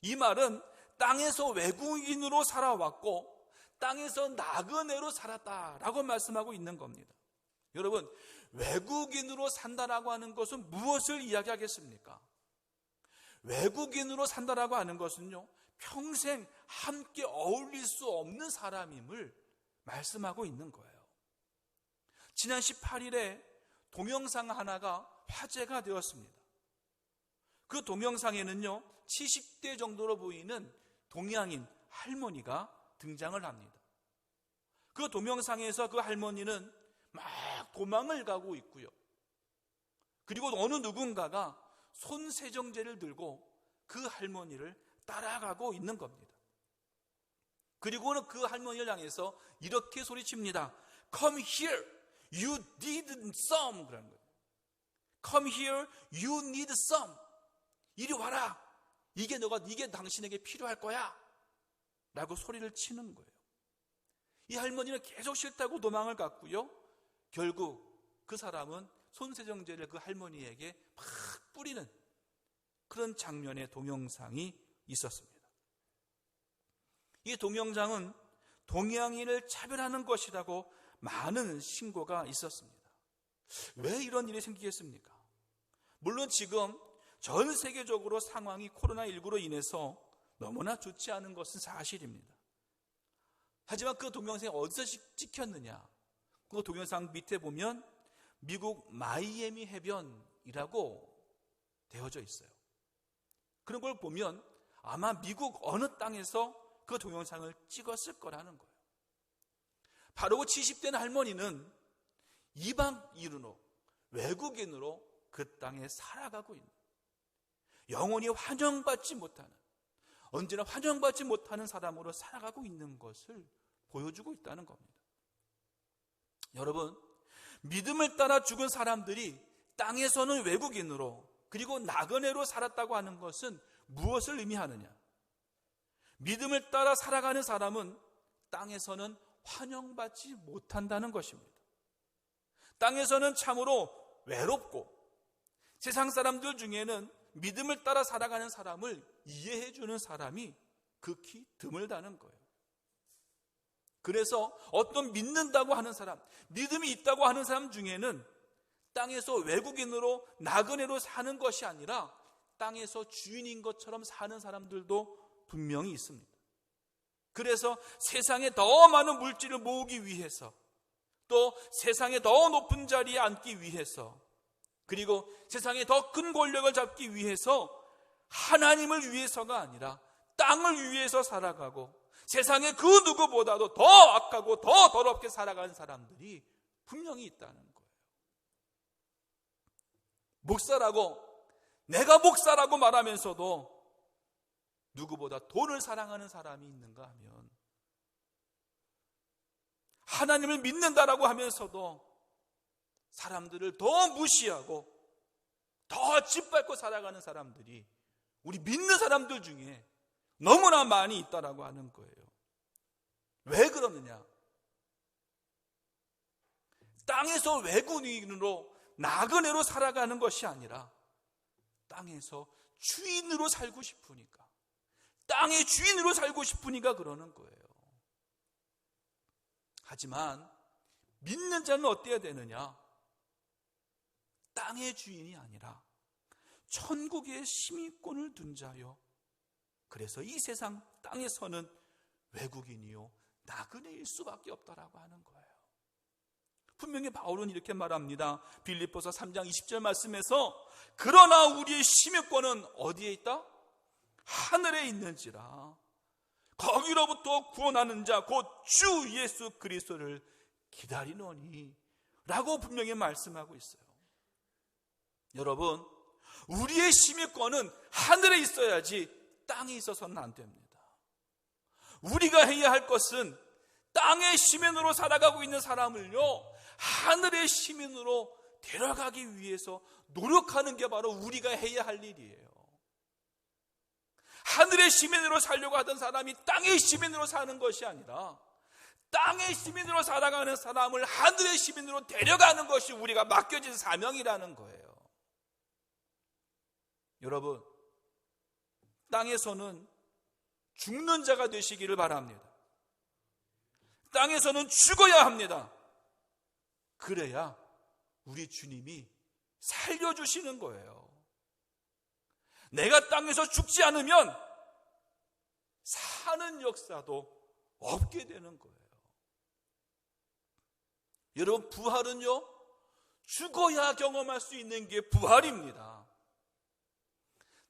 이 말은 땅에서 외국인으로 살아왔고 땅에서 나그네로 살았다라고 말씀하고 있는 겁니다. 여러분, 외국인으로 산다라고 하는 것은 무엇을 이야기하겠습니까? 외국인으로 산다라고 하는 것은요, 평생 함께 어울릴 수 없는 사람임을 말씀하고 있는 거예요. 지난 18일에 동영상 하나가 화제가 되었습니다. 그 동영상에는요, 70대 정도로 보이는 동양인 할머니가 등장을 합니다. 그 동영상에서 그 할머니는 막 도망을 가고 있고요. 그리고 어느 누군가가 손세정제를 들고 그 할머니를 따라가고 있는 겁니다. 그리고는 그 할머니를 향해서 이렇게 소리칩니다. Come here, you need some. 그러는 거예요. Come here, you need some. 이리 와라. 이게 당신에게 필요할 거야. 라고 소리를 치는 거예요. 이 할머니는 계속 싫다고 도망을 갔고요. 결국 그 사람은 손세정제를 그 할머니에게 막 뿌리는 그런 장면의 동영상이 있었습니다. 이 동영상은 동양인을 차별하는 것이라고 많은 신고가 있었습니다. 왜 이런 일이 생기겠습니까? 물론 지금 전 세계적으로 상황이 코로나19로 인해서 너무나 좋지 않은 것은 사실입니다. 하지만 그 동영상이 어디서 찍혔느냐? 그 동영상 밑에 보면 미국 마이애미 해변이라고 되어져 있어요. 그런 걸 보면 아마 미국 어느 땅에서 그 동영상을 찍었을 거라는 거예요. 바로 그 70대 할머니는 이방인으로, 외국인으로 그 땅에 살아가고 있는, 영원히 환영받지 못하는, 언제나 환영받지 못하는 사람으로 살아가고 있는 것을 보여주고 있다는 겁니다. 여러분, 믿음을 따라 죽은 사람들이 땅에서는 외국인으로 그리고 나그네로 살았다고 하는 것은 무엇을 의미하느냐? 믿음을 따라 살아가는 사람은 땅에서는 환영받지 못한다는 것입니다. 땅에서는 참으로 외롭고 세상 사람들 중에는 믿음을 따라 살아가는 사람을 이해해 주는 사람이 극히 드물다는 거예요. 그래서 어떤 믿는다고 하는 사람, 믿음이 있다고 하는 사람 중에는 땅에서 외국인으로 나그네로 사는 것이 아니라 땅에서 주인인 것처럼 사는 사람들도 분명히 있습니다. 그래서 세상에 더 많은 물질을 모으기 위해서, 또 세상에 더 높은 자리에 앉기 위해서, 그리고 세상에 더 큰 권력을 잡기 위해서 하나님을 위해서가 아니라 땅을 위해서 살아가고 세상에 그 누구보다도 더 악하고 더 더럽게 살아가는 사람들이 분명히 있다는 거예요. 목사라고, 내가 목사라고 말하면서도 누구보다 돈을 사랑하는 사람이 있는가 하면, 하나님을 믿는다라고 하면서도 사람들을 더 무시하고 더 짓밟고 살아가는 사람들이 우리 믿는 사람들 중에 너무나 많이 있다라고 하는 거예요. 왜 그러느냐? 땅에서 외국인으로 나그네로 살아가는 것이 아니라 땅에서 주인으로 살고 싶으니까, 땅의 주인으로 살고 싶으니까 그러는 거예요. 하지만 믿는 자는 어때야 되느냐? 땅의 주인이 아니라 천국의 시민권을 둔 자요. 그래서 이 세상 땅에서는 외국인이요 나그네일 수밖에 없다라고 하는 거예요. 분명히 바울은 이렇게 말합니다. 빌립보서 3장 20절 말씀에서 그러나 우리의 시민권은 어디에 있다? 하늘에 있는지라. 거기로부터 구원하는 자 곧 주 예수 그리스도를 기다리노니 라고 분명히 말씀하고 있어요. 여러분, 우리의 시민권은 하늘에 있어야지 땅에 있어서는 안 됩니다. 우리가 해야 할 것은 땅의 시민으로 살아가고 있는 사람을요 하늘의 시민으로 데려가기 위해서 노력하는 게 바로 우리가 해야 할 일이에요. 하늘의 시민으로 살려고 하던 사람이 땅의 시민으로 사는 것이 아니라 땅의 시민으로 살아가는 사람을 하늘의 시민으로 데려가는 것이 우리가 맡겨진 사명이라는 거예요. 여러분, 땅에서는 죽는 자가 되시기를 바랍니다. 땅에서는 죽어야 합니다. 그래야 우리 주님이 살려주시는 거예요. 내가 땅에서 죽지 않으면 사는 역사도 없게 되는 거예요. 여러분, 부활은요 죽어야 경험할 수 있는 게 부활입니다.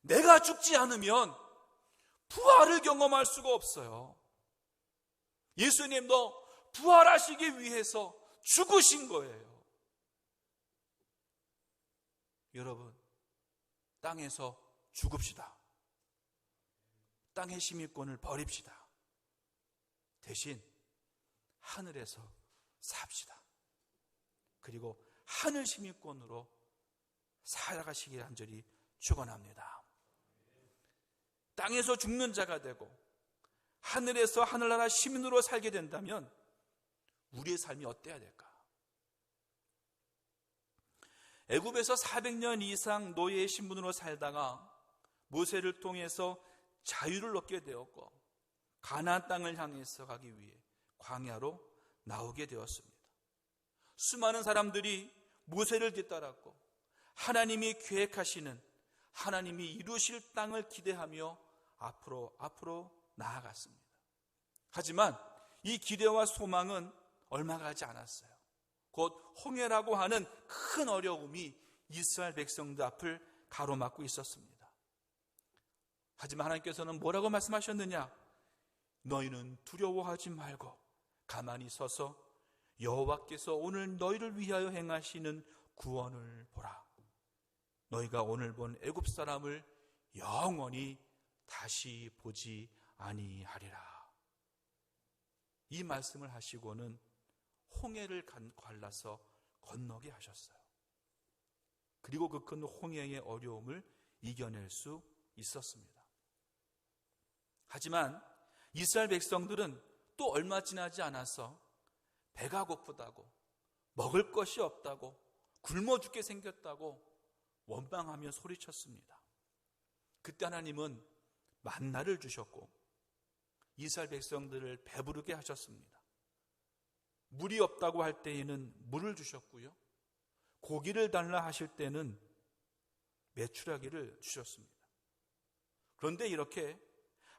내가 죽지 않으면 부활을 경험할 수가 없어요. 예수님도 부활하시기 위해서 죽으신 거예요. 여러분, 땅에서 죽읍시다. 땅의 시민권을 버립시다. 대신 하늘에서 삽시다. 그리고 하늘 시민권으로 살아가시길 간절히 축원합니다. 땅에서 죽는 자가 되고 하늘에서 하늘나라 시민으로 살게 된다면 우리의 삶이 어때야 될까? 애굽에서 400년 이상 노예의 신분으로 살다가 모세를 통해서 자유를 얻게 되었고 가나안 땅을 향해서 가기 위해 광야로 나오게 되었습니다. 수많은 사람들이 모세를 뒤따랐고 하나님이 계획하시는, 하나님이 이루실 땅을 기대하며 앞으로 나아갔습니다. 하지만 이 기대와 소망은 얼마 가지 않았어요. 곧 홍해라고 하는 큰 어려움이 이스라엘 백성들 앞을 가로막고 있었습니다. 하지만 하나님께서는 뭐라고 말씀하셨느냐? 너희는 두려워하지 말고 가만히 서서 여호와께서 오늘 너희를 위하여 행하시는 구원을 보라. 너희가 오늘 본 애굽 사람을 영원히 다시 보지 아니하리라. 이 말씀을 하시고는 홍해를 갈라서 건너게 하셨어요. 그리고 그 큰 홍해의 어려움을 이겨낼 수 있었습니다. 하지만 이스라엘 백성들은 또 얼마 지나지 않아서 배가 고프다고, 먹을 것이 없다고, 굶어 죽게 생겼다고 원망하며 소리쳤습니다. 그때 하나님은 만나를 주셨고 이스라엘 백성들을 배부르게 하셨습니다. 물이 없다고 할 때에는 물을 주셨고요, 고기를 달라 하실 때는 메추라기를 주셨습니다. 그런데 이렇게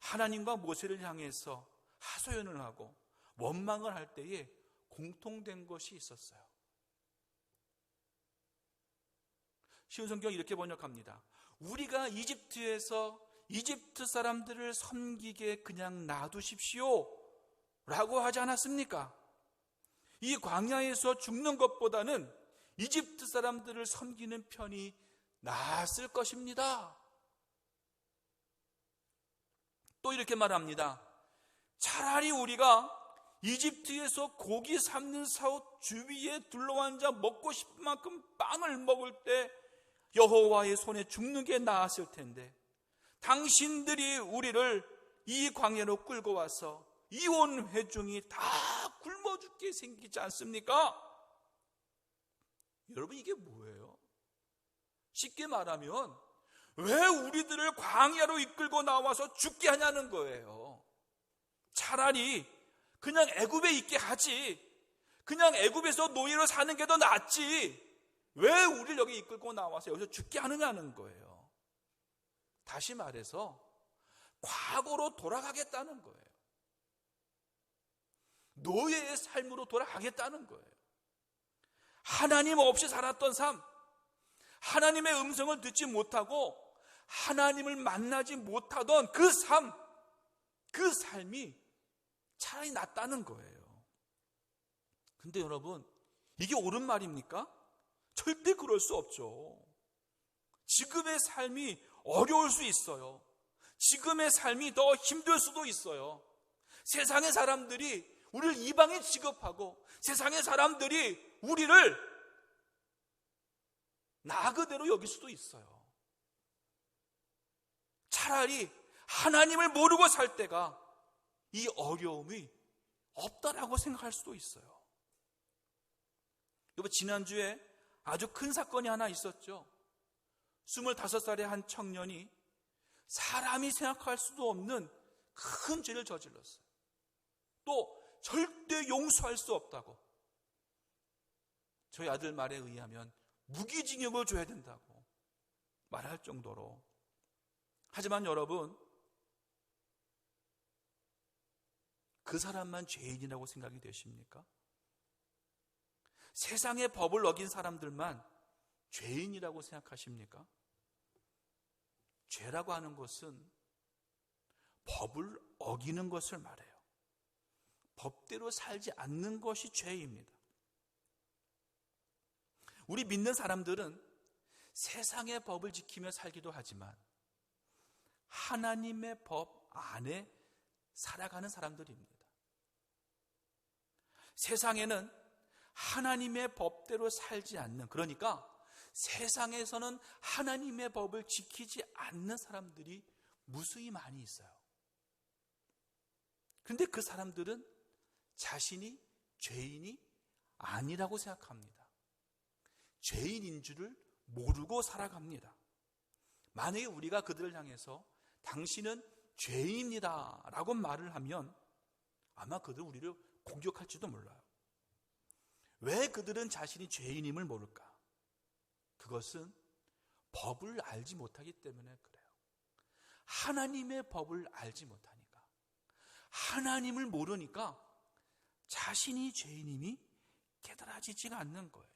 하나님과 모세를 향해서 하소연을 하고 원망을 할 때에 공통된 것이 있었어요. 쉬운 성경 이렇게 번역합니다. 우리가 이집트에서 이집트 사람들을 섬기게 그냥 놔두십시오 라고 하지 않았습니까? 이 광야에서 죽는 것보다는 이집트 사람들을 섬기는 편이 나았을 것입니다. 또 이렇게 말합니다. 차라리 우리가 이집트에서 고기 삶는 사옷 주위에 둘러앉아 먹고 싶은 만큼 빵을 먹을 때 여호와의 손에 죽는 게 나았을 텐데 당신들이 우리를 이 광야로 끌고 와서 이 온 회중이 다 굶어 죽게 생기지 않습니까? 여러분, 이게 뭐예요? 쉽게 말하면 왜 우리들을 광야로 이끌고 나와서 죽게 하냐는 거예요. 차라리 그냥 애굽에 있게 하지, 그냥 애굽에서 노예로 사는 게 더 낫지, 왜 우리를 여기 이끌고 나와서 여기서 죽게 하느냐는 거예요. 다시 말해서 과거로 돌아가겠다는 거예요. 노예의 삶으로 돌아가겠다는 거예요. 하나님 없이 살았던 삶, 하나님의 음성을 듣지 못하고 하나님을 만나지 못하던 그 삶, 그 삶이 차라리 낫다는 거예요. 근데 여러분, 이게 옳은 말입니까? 절대 그럴 수 없죠. 지금의 삶이 어려울 수 있어요. 지금의 삶이 더 힘들 수도 있어요. 세상의 사람들이 우리를 이방인 취급하고 세상의 사람들이 우리를 나 그대로 여길 수도 있어요. 차라리 하나님을 모르고 살 때가 이 어려움이 없다라고 생각할 수도 있어요. 여러분, 지난주에 아주 큰 사건이 하나 있었죠. 25살의 한 청년이 사람이 생각할 수도 없는 큰 죄를 저질렀어요. 또 절대 용서할 수 없다고, 저희 아들 말에 의하면 무기징역을 줘야 된다고 말할 정도로. 하지만 여러분, 그 사람만 죄인이라고 생각이 되십니까? 세상의 법을 어긴 사람들만 죄인이라고 생각하십니까? 죄라고 하는 것은 법을 어기는 것을 말해요. 법대로 살지 않는 것이 죄입니다. 우리 믿는 사람들은 세상의 법을 지키며 살기도 하지만 하나님의 법 안에 살아가는 사람들입니다. 세상에는 하나님의 법대로 살지 않는, 그러니까 세상에서는 하나님의 법을 지키지 않는 사람들이 무수히 많이 있어요. 그런데 그 사람들은 자신이 죄인이 아니라고 생각합니다. 죄인인 줄을 모르고 살아갑니다. 만약에 우리가 그들을 향해서 당신은 죄인입니다 라고 말을 하면 아마 그들은 우리를 공격할지도 몰라요. 왜 그들은 자신이 죄인임을 모를까? 그것은 법을 알지 못하기 때문에 그래요. 하나님의 법을 알지 못하니까, 하나님을 모르니까 자신이 죄인임이 깨달아지지가 않는 거예요.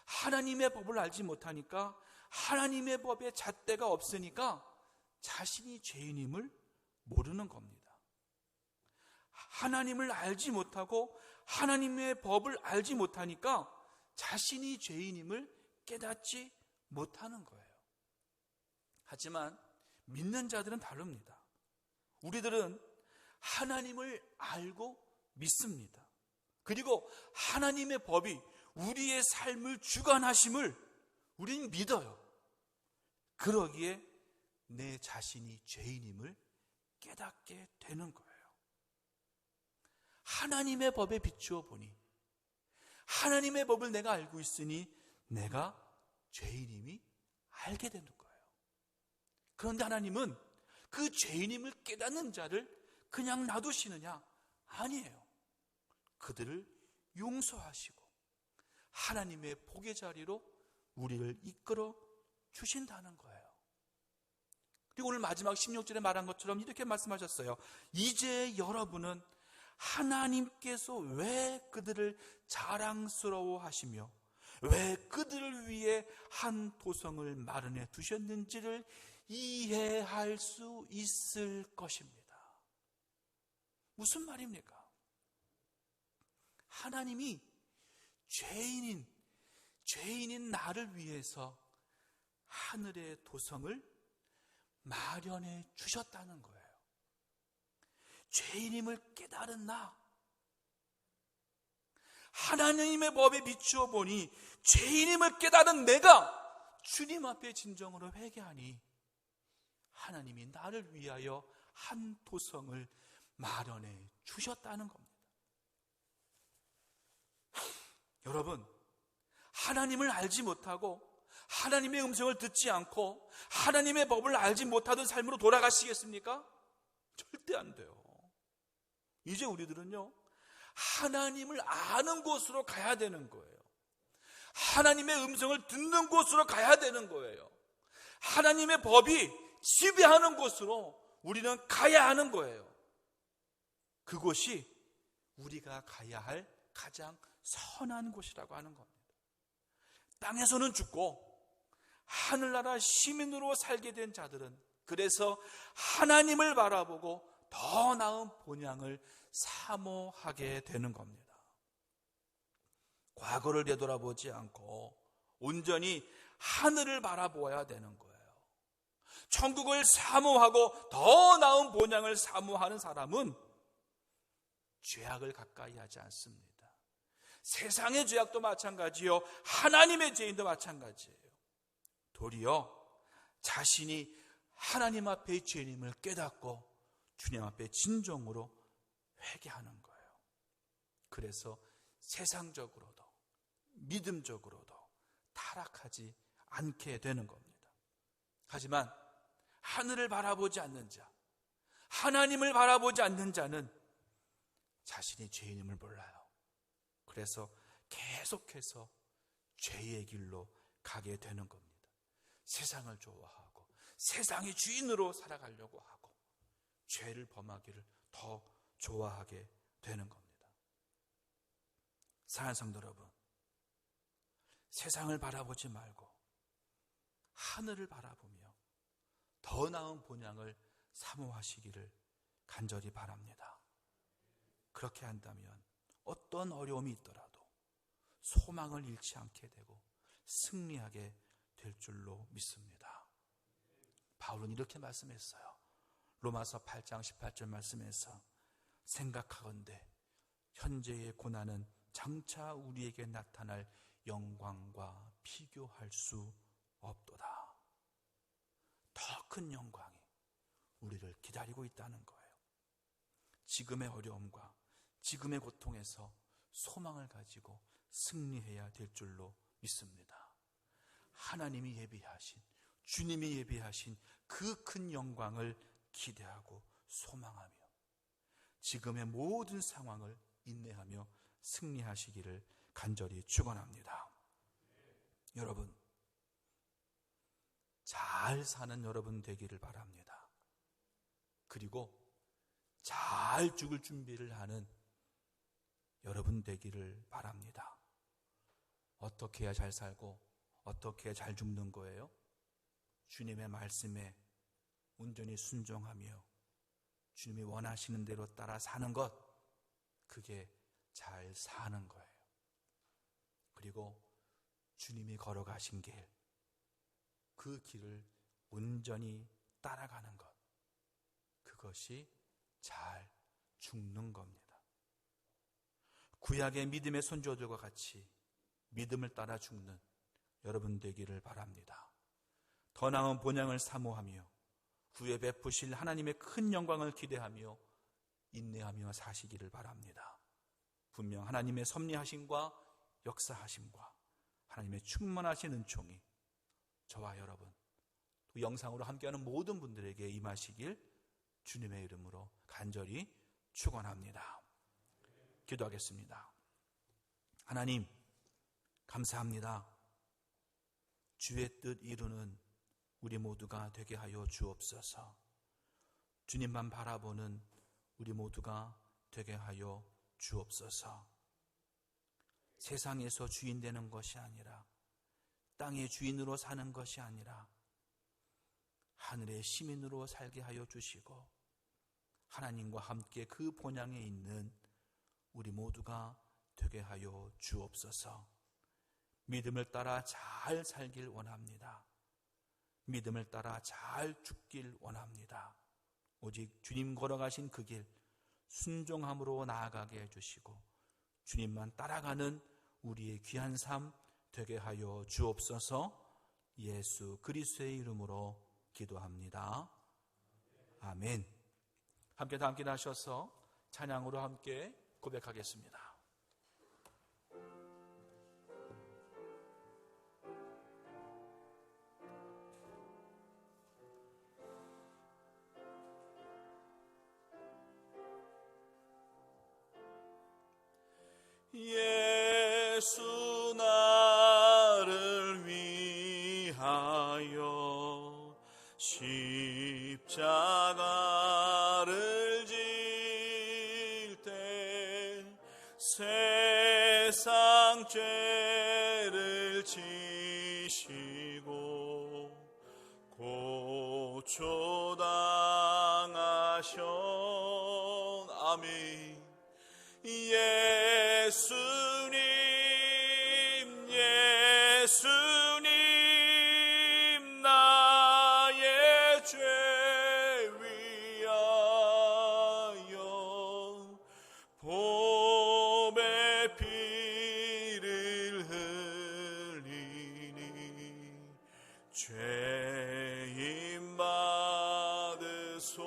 하나님의 법을 알지 못하니까, 하나님의 법에 잣대가 없으니까 자신이 죄인임을 모르는 겁니다. 하나님을 알지 못하고 하나님의 법을 알지 못하니까 자신이 죄인임을 깨닫지 못하는 거예요. 하지만 믿는 자들은 다릅니다. 우리들은 하나님을 알고 믿습니다. 그리고 하나님의 법이 우리의 삶을 주관하심을 우리는 믿어요. 그러기에 내 자신이 죄인임을 깨닫게 되는 거예요. 하나님의 법에 비추어 보니 하나님의 법을 내가 알고 있으니 내가 죄인임이 알게 되는 거예요. 그런데 하나님은 그 죄인임을 깨닫는 자를 그냥 놔두시느냐? 아니에요. 그들을 용서하시고 하나님의 복의 자리로 우리를 이끌어 주신다는 거예요. 그리고 오늘 마지막 16절에 말한 것처럼 이렇게 말씀하셨어요. 이제 여러분은 하나님께서 왜 그들을 자랑스러워 하시며 왜 그들을 위해 한 도성을 마련해 두셨는지를 이해할 수 있을 것입니다. 무슨 말입니까? 하나님이 죄인인 나를 위해서 하늘의 도성을 마련해 주셨다는 거예요. 죄인임을 깨달은 나, 하나님의 법에 비추어 보니 죄인임을 깨달은 내가 주님 앞에 진정으로 회개하니 하나님이 나를 위하여 한 도성을 마련해 주셨다는 겁니다. 여러분, 하나님을 알지 못하고 하나님의 음성을 듣지 않고 하나님의 법을 알지 못하던 삶으로 돌아가시겠습니까? 절대 안 돼요. 이제 우리들은요, 하나님을 아는 곳으로 가야 되는 거예요. 하나님의 음성을 듣는 곳으로 가야 되는 거예요. 하나님의 법이 지배하는 곳으로 우리는 가야 하는 거예요. 그곳이 우리가 가야 할 가장 선한 곳이라고 하는 겁니다. 땅에서는 죽고 하늘나라 시민으로 살게 된 자들은 그래서 하나님을 바라보고 더 나은 본향을 사모하게 되는 겁니다. 과거를 되돌아보지 않고 온전히 하늘을 바라보아야 되는 거예요. 천국을 사모하고 더 나은 본향을 사모하는 사람은 죄악을 가까이 하지 않습니다. 세상의 죄악도 마찬가지요, 하나님의 죄인도 마찬가지예요. 도리어 자신이 하나님 앞의 죄인임을 깨닫고 주님 앞에 진정으로 회개하는 거예요. 그래서 세상적으로도 믿음적으로도 타락하지 않게 되는 겁니다. 하지만 하늘을 바라보지 않는 자, 하나님을 바라보지 않는 자는 자신이 죄인임을 몰라요. 그래서 계속해서 죄의 길로 가게 되는 겁니다. 세상을 좋아하고 세상의 주인으로 살아가려고 하고 죄를 범하기를 더 좋아하게 되는 겁니다. 사랑하는 성도 여러분, 세상을 바라보지 말고 하늘을 바라보며 더 나은 본향을 사모하시기를 간절히 바랍니다. 그렇게 한다면 어떤 어려움이 있더라도 소망을 잃지 않게 되고 승리하게 될 줄로 믿습니다. 바울은 이렇게 말씀했어요. 로마서 8장 18절 말씀에서 생각하건대 현재의 고난은 장차 우리에게 나타날 영광과 비교할 수 없도다. 더 큰 영광이 우리를 기다리고 있다는 거예요. 지금의 어려움과 지금의 고통에서 소망을 가지고 승리해야 될 줄로 믿습니다. 하나님이 예비하신, 주님이 예비하신 그 큰 영광을 기대하고 소망하며 지금의 모든 상황을 인내하며 승리하시기를 간절히 축원합니다. 여러분, 잘 사는 여러분 되기를 바랍니다. 그리고 잘 죽을 준비를 하는 여러분 되기를 바랍니다. 어떻게 해야 잘 살고 어떻게 해야 잘 죽는 거예요? 주님의 말씀에 온전히 순종하며 주님이 원하시는 대로 따라 사는 것, 그게 잘 사는 거예요. 그리고 주님이 걸어가신 길, 그 길을 온전히 따라가는 것, 그것이 잘 죽는 겁니다. 구약의 믿음의 선조들과 같이 믿음을 따라 죽는 여러분 되기를 바랍니다. 더 나은 본향을 사모하며 후에 베푸실 하나님의 큰 영광을 기대하며 인내하며 사시기를 바랍니다. 분명 하나님의 섭리하심과 역사하심과 하나님의 충만하신 은총이 저와 여러분, 또 영상으로 함께하는 모든 분들에게 임하시길 주님의 이름으로 간절히 축원합니다. 기도하겠습니다. 하나님, 감사합니다. 주의 뜻 이루는 우리 모두가 되게 하여 주옵소서. 주님만 바라보는 우리 모두가 되게 하여 주옵소서. 세상에서 주인 되는 것이 아니라, 땅의 주인으로 사는 것이 아니라 하늘의 시민으로 살게 하여 주시고 하나님과 함께 그 본향에 있는 우리 모두가 되게 하여 주옵소서. 믿음을 따라 잘 살길 원합니다. 믿음을 따라 잘 죽길 원합니다. 오직 주님 걸어가신 그 길 순종함으로 나아가게 해주시고 주님만 따라가는 우리의 귀한 삶 되게 하여 주옵소서. 예수 그리스도의 이름으로 기도합니다. 아멘. 함께 다 함께 하셔서 찬양으로 함께 고백하겠습니다. 예수 나를 위하여 세상 죄를 지시고 고초당하셨 아멘. 예수님 예수님 나의 죄 위하여 봄의 피를 흘리니 죄인 받으소서.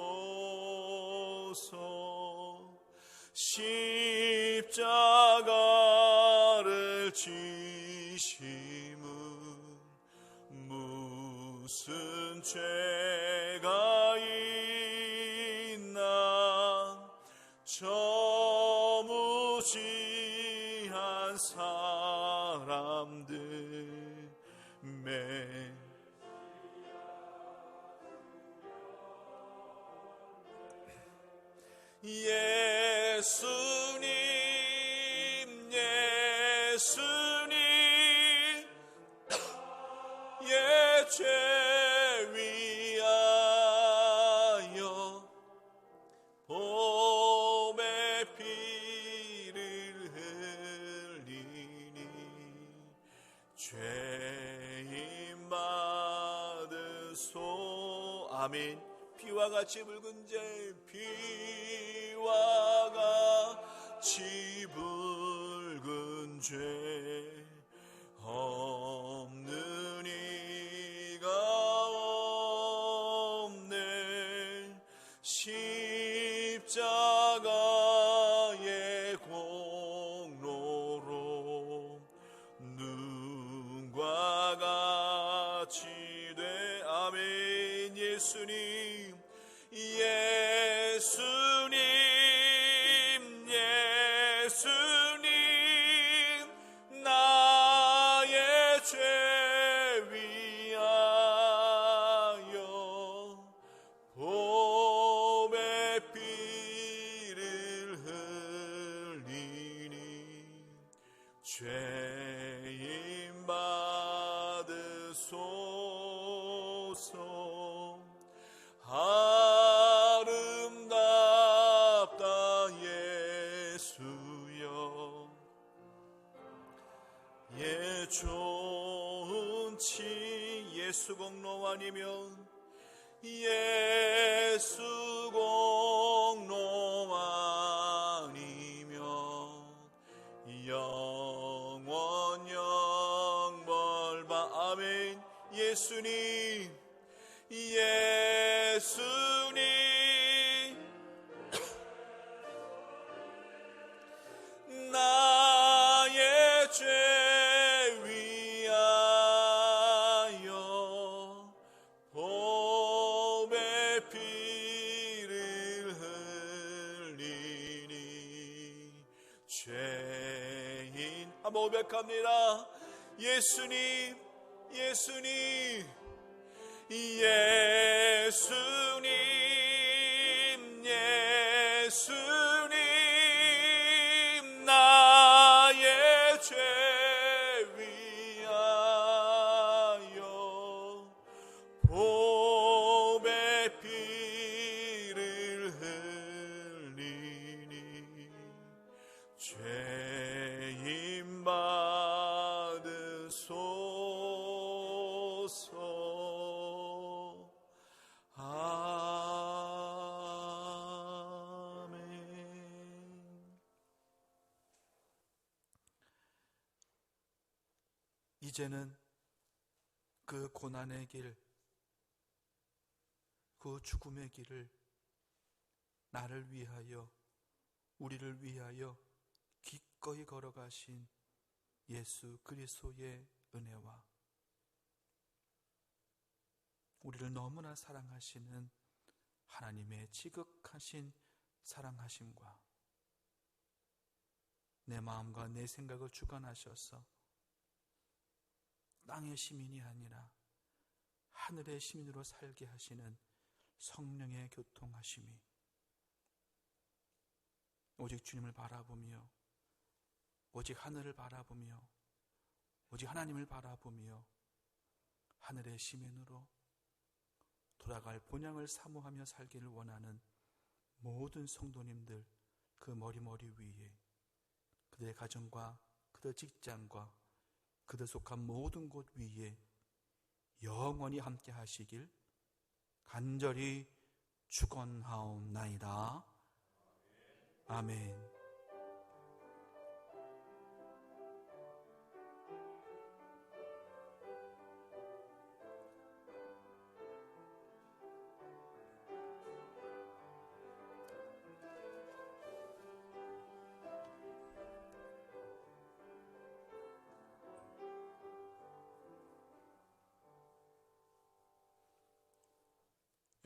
십자가를 지심은 무슨 죄가 있나 저 무지한 사람들 예수님 예수님 예 죄 위하여 봄의 피를 흘리니 죄인 받으소 아멘. 피와 같이 붉은 죄 피와 같이 붉은 죄 없는 이가 없네. 십자가의 공로로 눈과 같이 돼 아멘. 예수님 예수님 예수님 나의 죄 위하여 봄의 피를 흘리니 죄인 받으소서. 아름답다 예수여 예 좋은 치 예수 공로 아니면 예수 공로 아니면 영원 영벌바 아멘. 예수님 예수님 나의 죄 위하여 봄의 피를 흘리니 죄인 한번 고백합니다. 예수님 예수님 예수님 예수님 나의 죄 위하여 봄의 피를 흘리니 죄인 받으소서. 아멘. 이제는 그 고난의 길, 그 죽음의 길을 나를 위하여, 우리를 위하여 기꺼이 걸어가신 예수 그리스도의 은혜와 우리를 너무나 사랑하시는 하나님의 지극하신 사랑하심과 내 마음과 내 생각을 주관하셔서 땅의 시민이 아니라 하늘의 시민으로 살게 하시는 성령의 교통하심이 오직 주님을 바라보며 오직 하늘을 바라보며 오직 하나님을 바라보며 하늘의 시민으로 돌아갈 본향을 사모하며 살기를 원하는 모든 성도님들 그 머리머리 위에 그들의 가정과 그들 직장과 그들 속한 모든 곳 위에 영원히 함께 하시길 간절히 축원하옵나이다. 아멘.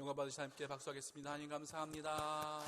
영광 받으신 하나님께 박수하겠습니다. 하나님 감사합니다.